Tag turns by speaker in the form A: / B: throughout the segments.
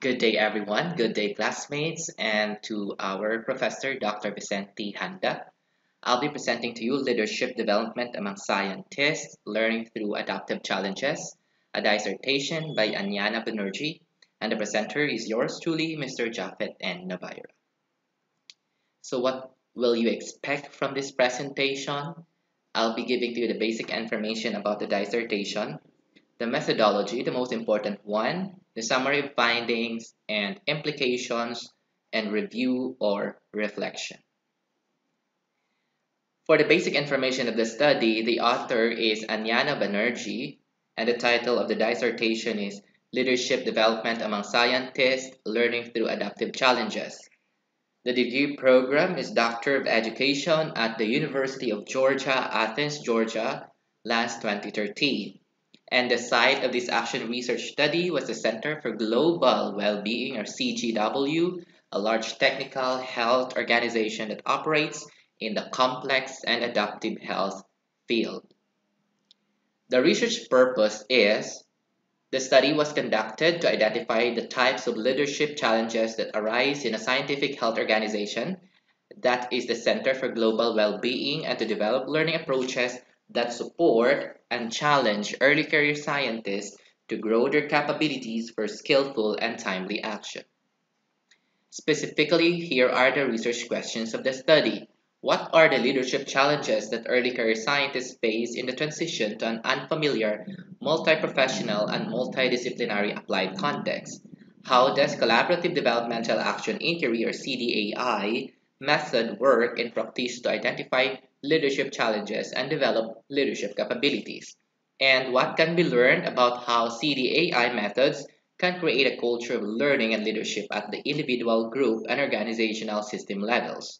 A: Good day, everyone. Good day, classmates, and to our professor, Dr. Vicente Handa. I'll be presenting to you Leadership Development Among Scientists, Learning Through Adaptive Challenges, a dissertation by Anyana Banerjee, and the presenter is yours truly, Mr. Jahfet and Nabayra. So what will you expect from this presentation? I'll be giving to you the basic information about the dissertation, the methodology, the most important one, the summary of findings and implications, and review or reflection. For the basic information of the study, the author is Anyana Banerjee, and the title of the dissertation is Leadership Development Among Scientists, Learning Through Adaptive Challenges. The degree program is Doctor of Education at the University of Georgia, Athens, Georgia, last 2013. And the site of this action research study was the Center for Global Well-Being, or CGW, a large technical health organization that operates in the complex and adaptive health field. The research purpose is the study was conducted to identify the types of leadership challenges that arise in a scientific health organization, that is the Center for Global Well-Being, and to develop learning approaches that support and challenge early career scientists to grow their capabilities for skillful and timely action. Specifically, here are the research questions of the study. What are the leadership challenges that early career scientists face in the transition to an unfamiliar, multi-professional, and multidisciplinary applied context? How does collaborative developmental action inquiry, or CDAI, method work in practice to identify leadership challenges and develop leadership capabilities? And what can be learned about how CDAI methods can create a culture of learning and leadership at the individual, group, and organizational system levels?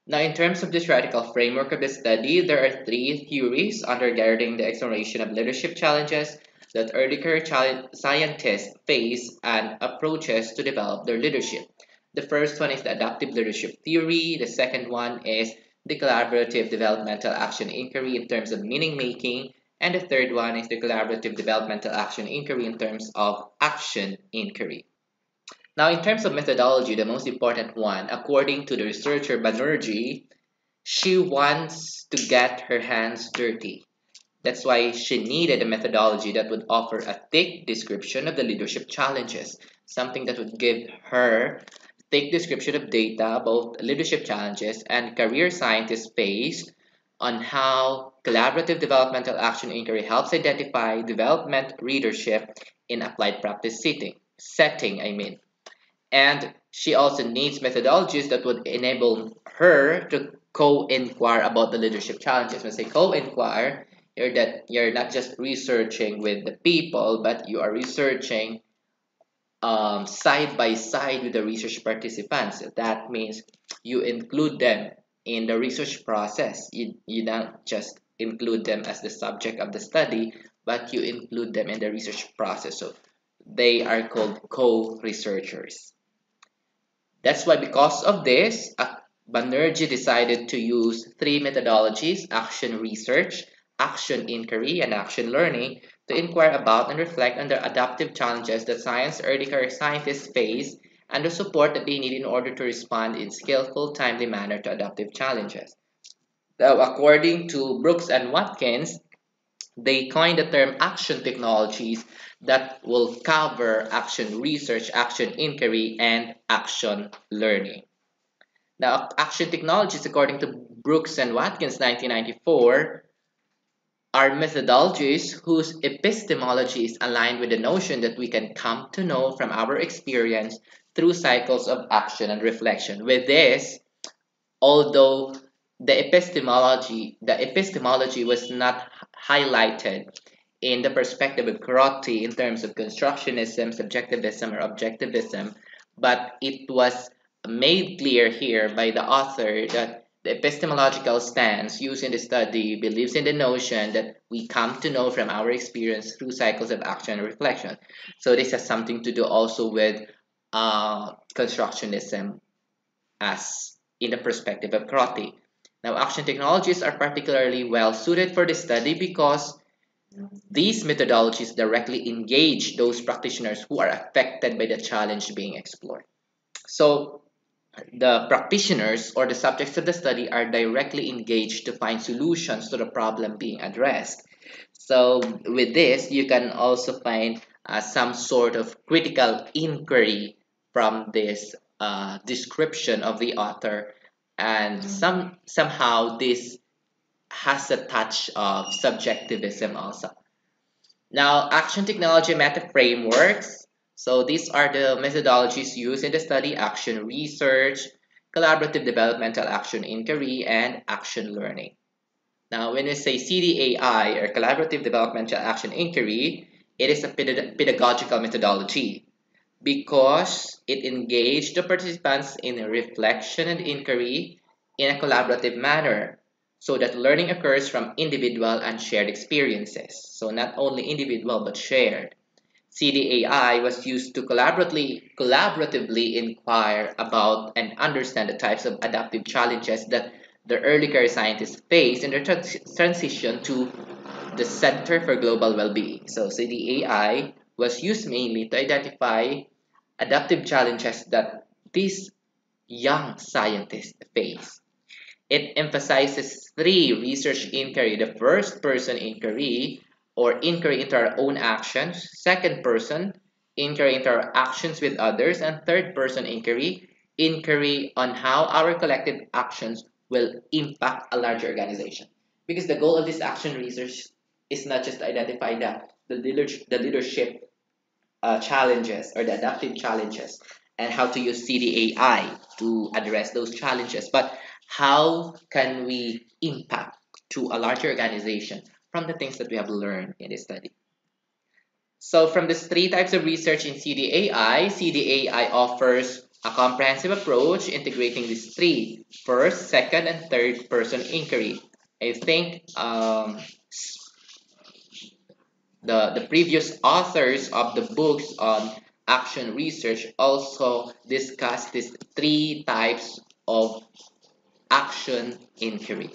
A: Now, in terms of the theoretical framework of the study, there are three theories undergirding the exploration of leadership challenges that early career scientists face and approaches to develop their leadership. The first one is the adaptive leadership theory. The second one is the collaborative developmental action inquiry in terms of meaning making. And the third one is the collaborative developmental action inquiry in terms of action inquiry. Now, in terms of methodology, the most important one, according to the researcher Banerjee, she wants to get her hands dirty. That's why she needed a methodology that would offer a thick description of the leadership challenges, something that would give her a thick description of data, both leadership challenges and career scientists face on how collaborative developmental action inquiry helps identify development leadership in applied practice setting. And she also needs methodologies that would enable her to co-inquire about the leadership challenges. When I say co-inquire, you're not just researching with the people, but you are researching side by side with the research participants. That means you include them in the research process. You don't just include them as the subject of the study, but you include them in the research process. So they are called co-researchers. That's why, because of this, Banerjee decided to use three methodologies: action research, action inquiry, and action learning to inquire about and reflect on the adaptive challenges that early career scientists face and the support that they need in order to respond in skillful, timely manner to adaptive challenges. Now, according to Brooks and Watkins, they coined the term action technologies that will cover action research, action inquiry, and action learning. Now, action technologies, according to Brooks and Watkins 1994, are methodologies whose epistemology is aligned with the notion that we can come to know from our experience through cycles of action and reflection. With this, although the epistemology was not highlighted in the perspective of Crotty in terms of constructionism, subjectivism, or objectivism, but it was made clear here by the author that the epistemological stance used in the study believes in the notion that we come to know from our experience through cycles of action and reflection. So this has something to do also with constructionism as in the perspective of Crotty. Now, action technologies are particularly well suited for this study because These methodologies directly engage those practitioners who are affected by the challenge being explored. So, the practitioners or the subjects of the study are directly engaged to find solutions to the problem being addressed. So, with this, you can also find some sort of critical inquiry from this description of the author, and somehow this has a touch of subjectivism also. Now, action technology meta frameworks. So these are the methodologies used in the study: action research, collaborative developmental action inquiry, and action learning. Now, when we say CDAI or collaborative developmental action inquiry, it is a pedagogical methodology because it engaged the participants in reflection and inquiry in a collaborative manner so that learning occurs from individual and shared experiences. So not only individual but shared. CDAI was used to collaboratively inquire about and understand the types of adaptive challenges that the early career scientists face in their transition to the Center for Global Well-being. So CDAI was used mainly to identify adaptive challenges that these young scientists face. It emphasizes three research inquiry: the first person inquiry, or inquiry into our own actions; second person inquiry into our actions with others; and third person inquiry, inquiry on how our collective actions will impact a larger organization. Because the goal of this action research is not just to identify the leadership challenges or the adaptive challenges and how to use CDAI to address those challenges, but how can we impact to a larger organization from the things that we have learned in this study. So from these three types of research in CDAI, CDAI offers a comprehensive approach integrating these three: first, second, and third person inquiry. I think the previous authors of the books on action research also discussed these three types of action inquiry.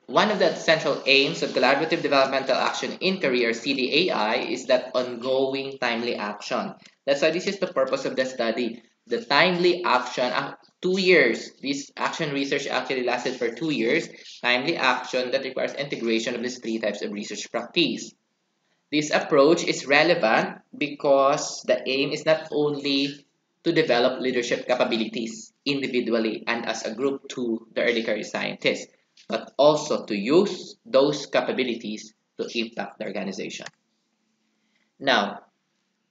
A: One of the central aims of collaborative developmental action inquiry, or CDAI, is that ongoing timely action. That's why this is the purpose of the study. The timely action, 2 years, this action research actually lasted for 2 years. Timely action that requires integration of these three types of research practice. This approach is relevant because the aim is not only to develop leadership capabilities individually and as a group to the early career scientists, but also to use those capabilities to impact the organization. Now,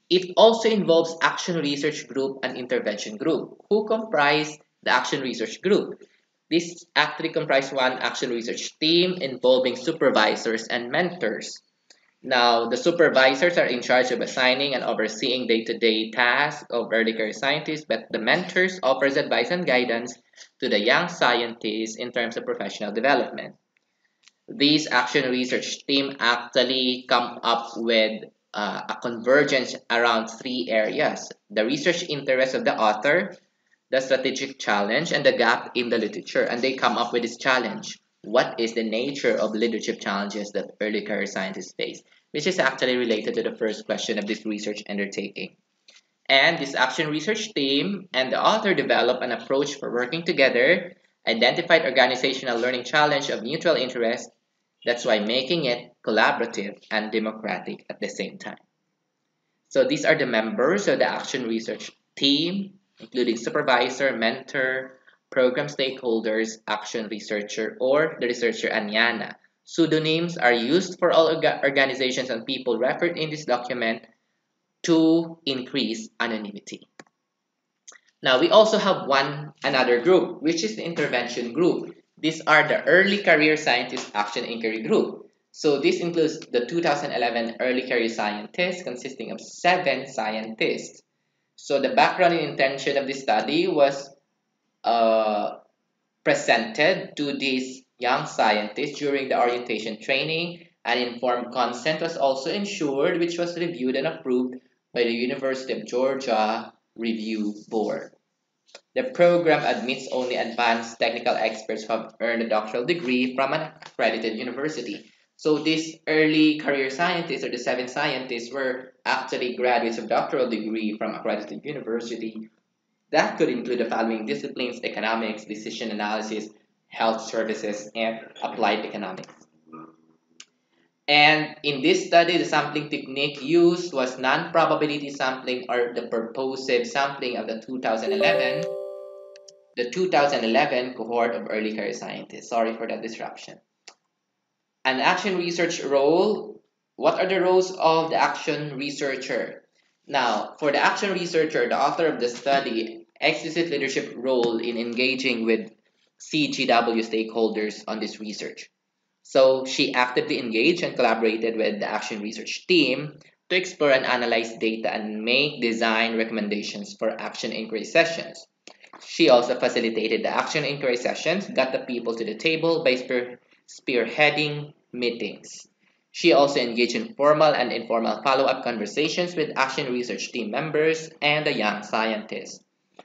A: it also involves action research group and intervention group. Who comprise the action research group? This actually comprises one action research team involving supervisors and mentors. Now, the supervisors are in charge of assigning and overseeing day-to-day tasks of early career scientists, but the mentors offers advice and guidance to the young scientists in terms of professional development. These action research team actually come up with a convergence around three areas: the research interest of the author, the strategic challenge, and the gap in the literature. And they come up with this challenge: what is the nature of leadership challenges that early career scientists face? Which is actually related to the first question of this research undertaking. And this action research team and the author develop an approach for working together, identified organizational learning challenge of mutual interest. That's why making it collaborative and democratic at the same time. So these are the members of the action research team, including supervisor, mentor, program stakeholders, action researcher, or the researcher Anyana. Pseudonyms are used for all organizations and people referred in this document to increase anonymity. Now, we also have another group, which is the intervention group. These are the early career scientist action inquiry group. So this includes the 2011 early career scientists, consisting of 7 scientists. So the background and intention of this study was presented to these young scientists during the orientation training, and informed consent was also ensured, which was reviewed and approved by the University of Georgia Review Board. The program admits only advanced technical experts who have earned a doctoral degree from an accredited university. So these early career scientists, or the seven scientists, were actually graduates of doctoral degree from accredited university. That could include the following disciplines: economics, decision analysis, health services, and applied economics. And in this study, the sampling technique used was non-probability sampling, or the purposive sampling of the 2011 cohort of early career scientists. Sorry for that disruption. An action research role. What are the roles of the action researcher? Now, for the action researcher, the author of the study explicit leadership role in engaging with CGW stakeholders on this research. So she actively engaged and collaborated with the action research team to explore and analyze data and make design recommendations for action inquiry sessions. She also facilitated the action inquiry sessions, got the people to the table by spearheading meetings. She also engaged in formal and informal follow-up conversations with action research team members and the young scientists.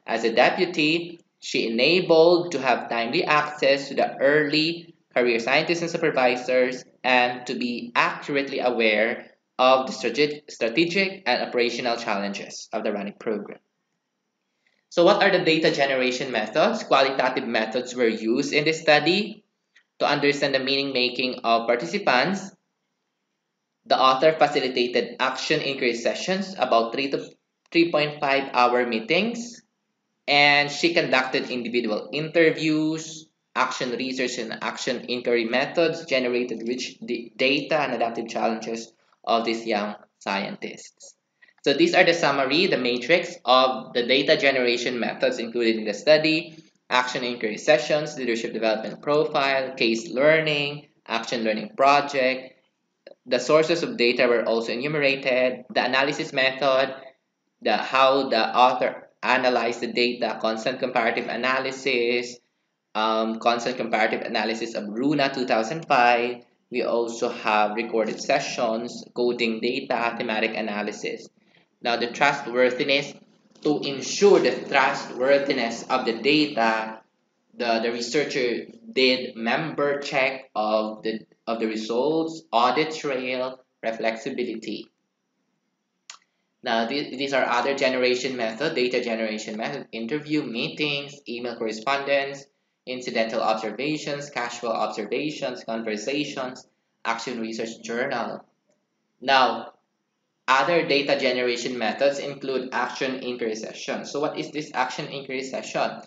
A: As a deputy, she enabled to have timely access to the early career scientists and supervisors and to be accurately aware of the strategic and operational challenges of the running program. So what are the data generation methods? Qualitative methods were used in this study to understand the meaning making of participants. The author facilitated action inquiry sessions, about 3 to 3.5-hour meetings, and she conducted individual interviews. Action research and action inquiry methods generated rich data and adaptive challenges of these young scientists. So these are the summary, the matrix of the data generation methods included in the study: action inquiry sessions, leadership development profile, case learning, action learning project. The sources of data were also enumerated, the analysis method, the how the author analyzed the data, constant comparative analysis of RUNA 2005. We also have recorded sessions, coding data, thematic analysis. Now, the trustworthiness. To ensure the trustworthiness of the data, the researcher did member check of the results, audit trail, reflexibility. Now, these are other generation method, data generation method: interview, meetings, email correspondence, incidental observations, casual observations, conversations, action research journal. Now, other data generation methods include action inquiry sessions. So what is this action inquiry session?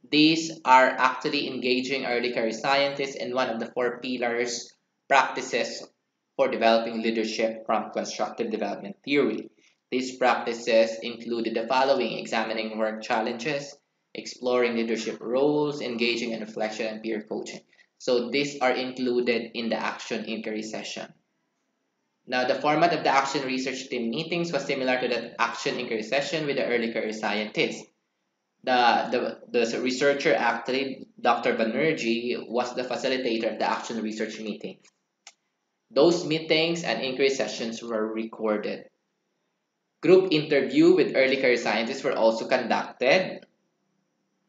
A: These are actually engaging early career scientists in one of the four pillars practices for developing leadership from constructive development theory. These practices included the following: examining work challenges, exploring leadership roles, engaging in reflection, and peer coaching. So these are included in the action inquiry session. Now, the format of the action research team meetings was similar to the action inquiry session with the early career scientists. The researcher, actually, Dr. Banerjee, was the facilitator of the action research meetings. Those meetings and inquiry sessions were recorded. Group interview with early career scientists were also conducted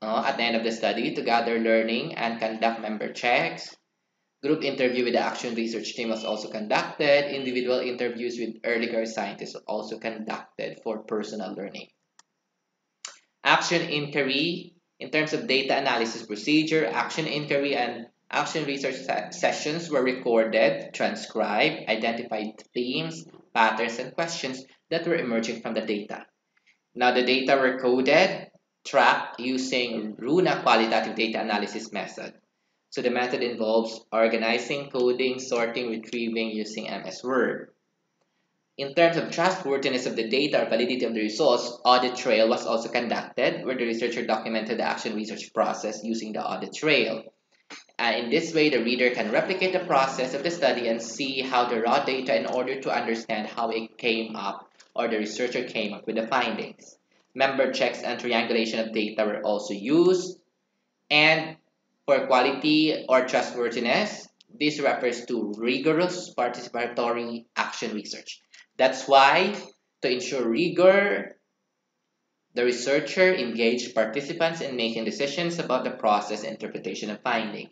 A: at the end of the study to gather learning and conduct member checks. Group interview with the action research team was also conducted. Individual interviews with early career scientists were also conducted for personal learning. Action inquiry, in terms of data analysis procedure, action inquiry and action research sessions were recorded, transcribed, identified themes, patterns, and questions that were emerging from the data. Now, the data were coded, tracked using RUNA qualitative data analysis method. So the method involves organizing, coding, sorting, retrieving using MS Word. In terms of trustworthiness of the data or validity of the results, audit trail was also conducted, where the researcher documented the action research process using the audit trail. In this way, the reader can replicate the process of the study and see how the raw data in order to understand how it came up, or the researcher came up with the findings. Member checks and triangulation of data were also used. And for quality or trustworthiness, this refers to rigorous participatory action research. That's why, to ensure rigor, the researcher engaged participants in making decisions about the process and interpretation of findings.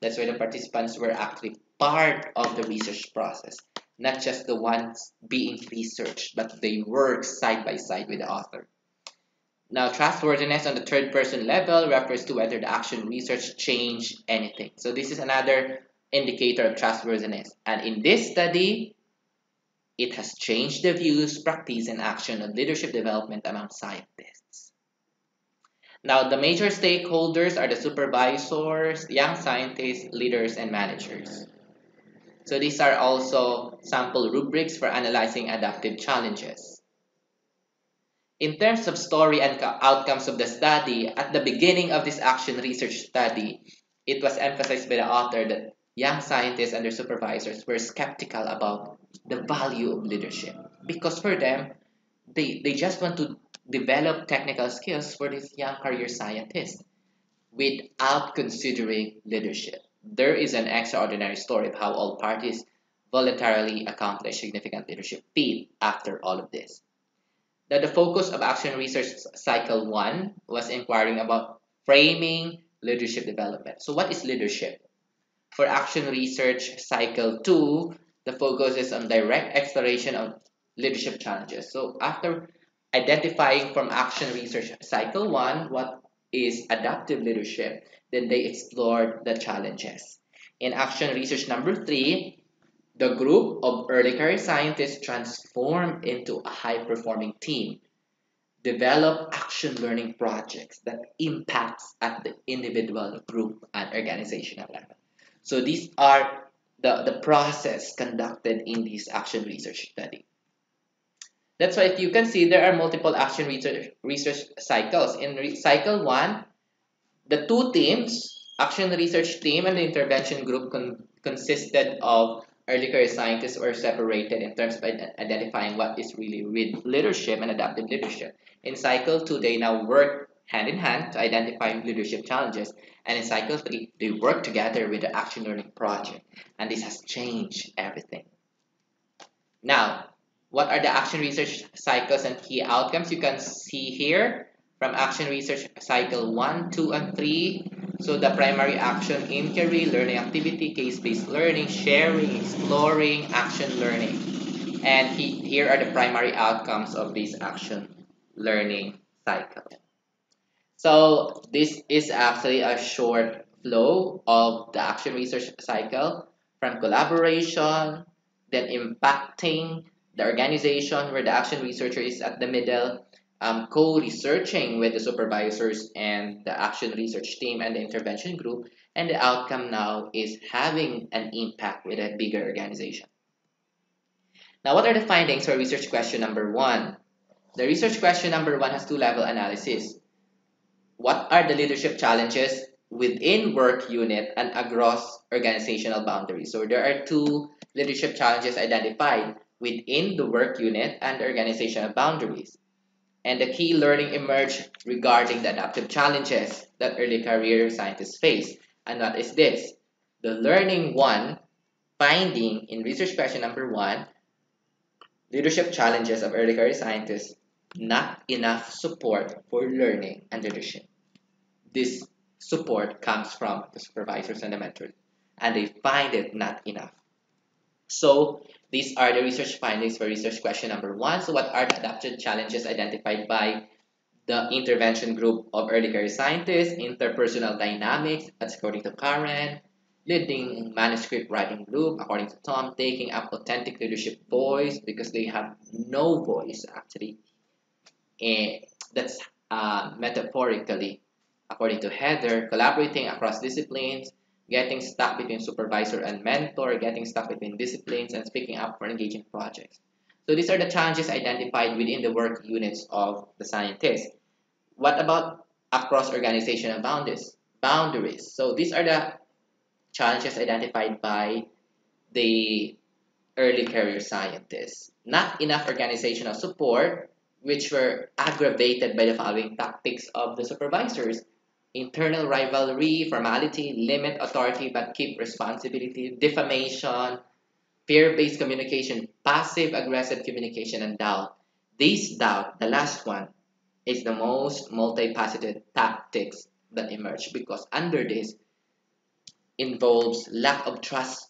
A: That's why the participants were actually part of the research process, not just the ones being researched, but they work side by side with the author. Now, trustworthiness on the third person level refers to whether the action research changed anything. So this is another indicator of trustworthiness. And in this study, it has changed the views, practice, and action of leadership development among scientists. Now, the major stakeholders are the supervisors, young scientists, leaders, and managers. So these are also sample rubrics for analyzing adaptive challenges. In terms of story and outcomes of the study, at the beginning of this action research study, it was emphasized by the author that young scientists and their supervisors were skeptical about the value of leadership because for them, they just want to develop technical skills for these young career scientists without considering leadership. There is an extraordinary story of how all parties voluntarily accomplish significant leadership feat after all of this. Now, the focus of Action Research Cycle 1 was inquiring about framing leadership development. So what is leadership? For Action Research Cycle 2, the focus is on direct exploration of leadership challenges. So after identifying from Action Research Cycle 1 what is adaptive leadership, then they explored the challenges. In Action Research number 3, the group of early career scientists transformed into a high-performing team, develop action learning projects that impacts at the individual, group, and organizational level. So these are the process conducted in this action research study. That's why if you can see there are multiple action research cycles. In cycle 1, the two teams, action research team and the intervention group consisted of early career scientists were separated in terms of identifying what is really leadership and adaptive leadership. In cycle 2, they now work hand in hand to identify leadership challenges. And in cycle 3, they work together with the action learning project. And this has changed everything. Now, what are the action research cycles and key outcomes? You can see here from action research cycle 1, 2, and 3. So the primary action, inquiry, learning activity, case-based learning, sharing, exploring, action learning. And here are the primary outcomes of this action learning cycle. So this is actually a short flow of the action research cycle from collaboration, then impacting the organization where the action researcher is at the middle, co-researching with the supervisors and the action research team and the intervention group, and the outcome now is having an impact with a bigger organization. Now, what are the findings for research question number 1? The research question number 1 has two-level analysis. What are the leadership challenges within work unit and across organizational boundaries? So there are two leadership challenges identified within the work unit and the organizational boundaries. And the key learning emerged regarding the adaptive challenges that early career scientists face. And what is this? The learning 1 finding in research question number 1, leadership challenges of early career scientists, not enough support for learning and leadership. This support comes from the supervisors and the mentors, and they find it not enough. So these are the research findings for research question number 1. So what are the adaptive challenges identified by the intervention group of early career scientists? Interpersonal dynamics, that's according to Karen. Leading manuscript writing group, according to Tom. Taking up authentic leadership voice, because they have no voice actually. That's metaphorically. According to Heather, collaborating across disciplines, getting stuck between supervisor and mentor, getting stuck between disciplines, and speaking up for engaging projects. So these are the challenges identified within the work units of the scientists. What about across organizational boundaries? So these are the challenges identified by the early career scientists. Not enough organizational support, which were aggravated by the following tactics of the supervisors: internal rivalry, formality, limit authority but keep responsibility, defamation, fear-based communication, passive-aggressive communication, and doubt. This doubt, the last one, is the most multifaceted tactics that emerge, because under this involves lack of trust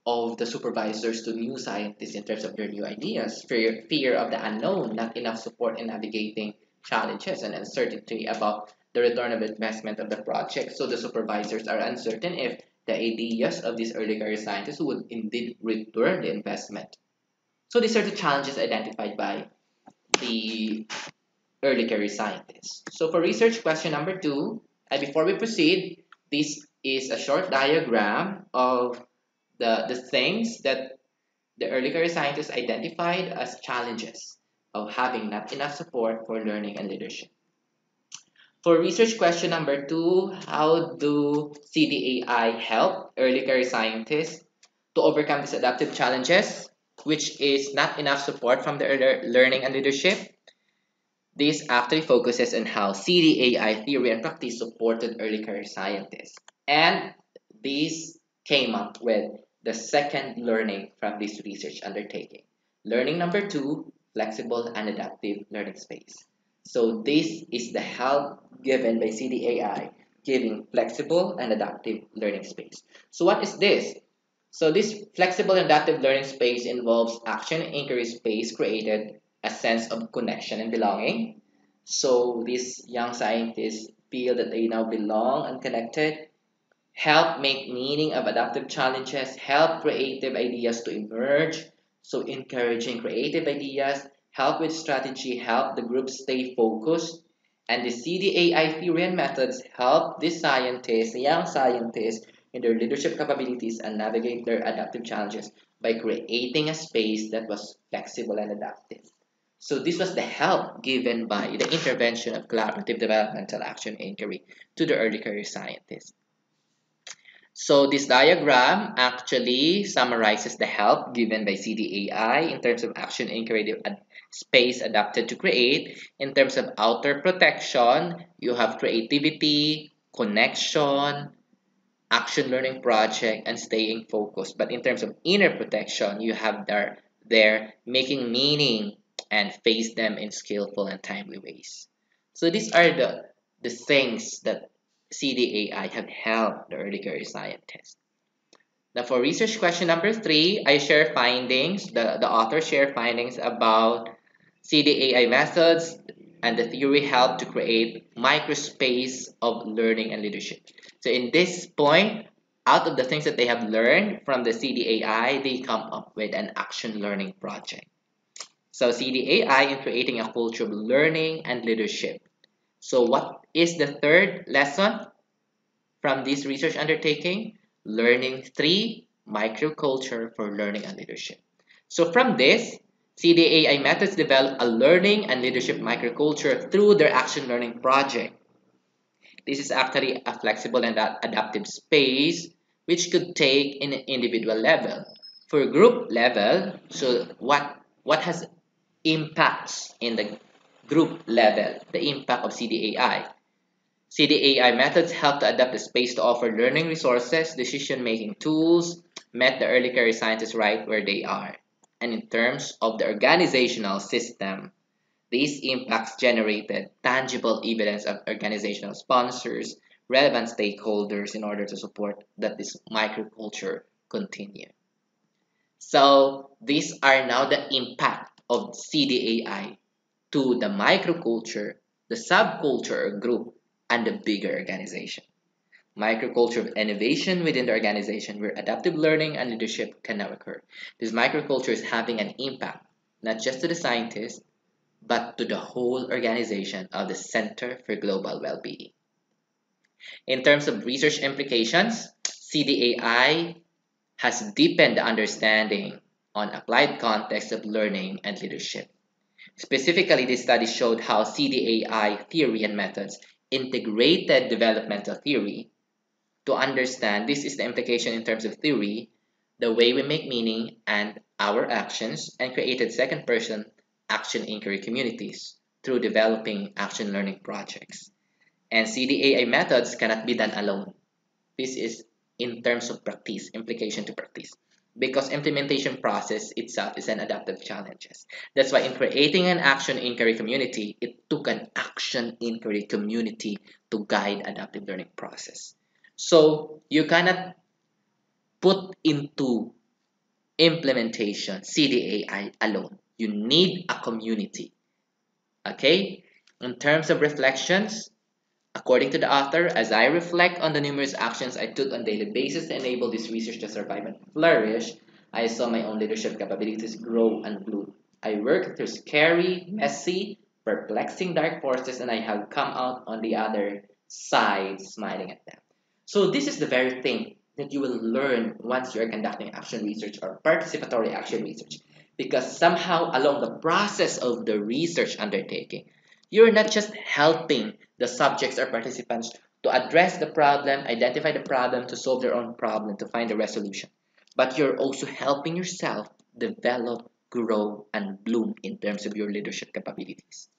A: of the supervisors to new scientists in terms of their new ideas, fear of the unknown, not enough support in navigating challenges, and uncertainty about the return of investment of the project. So the supervisors are uncertain if the ideas of these early career scientists would indeed return the investment. So these are the challenges identified by the early career scientists. So for research question number 2, and before we proceed, this is a short diagram of the things that the early career scientists identified as challenges of having not enough support for learning and leadership. For research question number 2, how do CDAI help early career scientists to overcome these adaptive challenges, which is not enough support from the learning and leadership? This actually focuses on how CDAI theory and practice supported early career scientists. And these came up with the second learning from this research undertaking. Learning number 2, flexible and adaptive learning space. So this is the help given by CDAI, giving flexible and adaptive learning space. So what is this? So this flexible and adaptive learning space involves action and inquiry space created a sense of connection and belonging. So these young scientists feel that they now belong and connected, help make meaning of adaptive challenges, help creative ideas to emerge. So encouraging creative ideas, help with strategy, help the group stay focused. And the CDAI theory and methods help the scientists, the young scientists, in their leadership capabilities and navigate their adaptive challenges by creating a space that was flexible and adaptive. So this was the help given by the intervention of collaborative developmental action inquiry to the early career scientists. So this diagram actually summarizes the help given by CDAI in terms of action inquiry space adapted to create. In terms of outer protection, you have creativity, connection, action learning project, and staying focused. But in terms of inner protection, you have their making meaning and face them in skillful and timely ways. So these are the things that CDAI have helped the early career scientists. Now for research question number 3, I share findings, the author share findings about CDAI methods and the theory helped to create microspace of learning and leadership. So in this point, out of the things that they have learned from the CDAI, they come up with an action learning project. So CDAI in creating a culture of learning and leadership. So what is the third lesson from this research undertaking? Learning 3, microculture for learning and leadership. So from this, CDAI methods develop a learning and leadership microculture through their action learning project. This is actually a flexible and adaptive space which could take in an individual level. For group level, so what has impacts in the group level, the impact of CDAI. CDAI methods help to adapt the space to offer learning resources, decision-making tools, met the early career scientists right where they are. And in terms of the organizational system, these impacts generated tangible evidence of organizational sponsors, relevant stakeholders in order to support that this microculture continue. So these are now the impact of CDAI to the microculture, the subculture or group, and the bigger organization. Microculture of innovation within the organization where adaptive learning and leadership can now occur. This microculture is having an impact not just to the scientists, but to the whole organization of the Center for Global Well-Being. In terms of research implications, CDAI has deepened the understanding on applied context of learning and leadership. Specifically, this study showed how CDAI theory and methods integrated developmental theory to understand this is the implication in terms of theory, the way we make meaning and our actions, and created second person action inquiry communities through developing action learning projects. And CDAI methods cannot be done alone. This is in terms of practice, implication to practice. Because implementation process itself is an adaptive challenges. That's why in creating an action inquiry community, it took an action inquiry community to guide adaptive learning process. So you cannot put into implementation, CDAI alone. You need a community. Okay? In terms of reflections, according to the author, as I reflect on the numerous actions I took on a daily basis to enable this research to survive and flourish, I saw my own leadership capabilities grow and bloom. I worked through scary, messy, perplexing dark forces, and I have come out on the other side smiling at them. So, this is the very thing that you will learn once you are conducting action research or participatory action research. Because somehow, along the process of the research undertaking, you're not just helping the subjects or participants to address the problem, identify the problem, to solve their own problem, to find a resolution. But you're also helping yourself develop, grow, and bloom in terms of your leadership capabilities.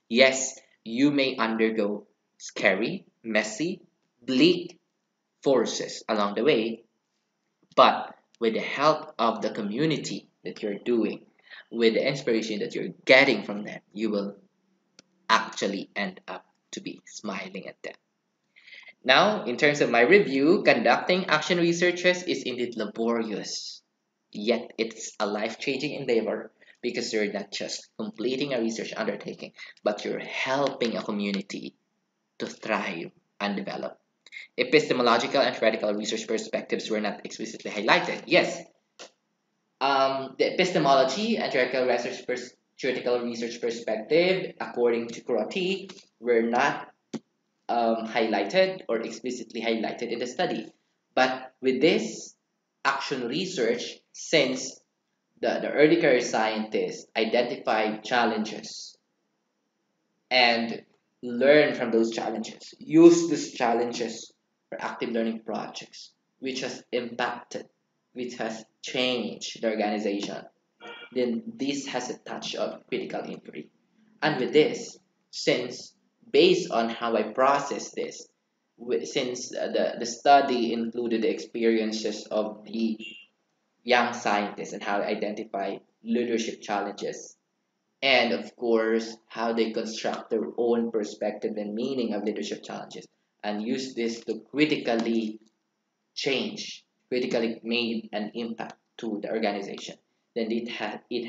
A: Yes, you may undergo scary, messy, bleak forces along the way, but with the help of the community that you're doing, with the inspiration that you're getting from them, you will actually end up to be smiling at them. Now, in terms of my review, conducting action researches is indeed laborious, yet it's a life-changing endeavor because you're not just completing a research undertaking, but you're helping a community to thrive and develop. Epistemological and theoretical research perspectives were not explicitly highlighted. Yes, the epistemology and theoretical research perspective, according to Kuroti, were not highlighted or explicitly highlighted in the study. But with this action research, since the early career scientists identified challenges and learn from those challenges, use these challenges for active learning projects, which has impacted, which has changed the organization, then this has a touch of critical inquiry. And with this, since based on how I process this, since the study included the experiences of the young scientists and how they identify leadership challenges, and of course, how they construct their own perspective and meaning of leadership challenges, and use this to critically made an impact to the organization, then it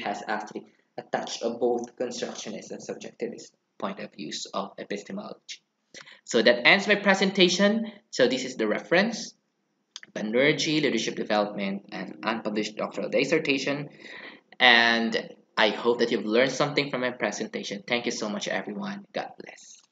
A: has actually a touch of both constructionist and subjectivist point of views of epistemology. So that ends my presentation. So this is the reference, Banerjee, Leadership Development, and Unpublished Doctoral Dissertation. And I hope that you've learned something from my presentation. Thank you so much, everyone. God bless.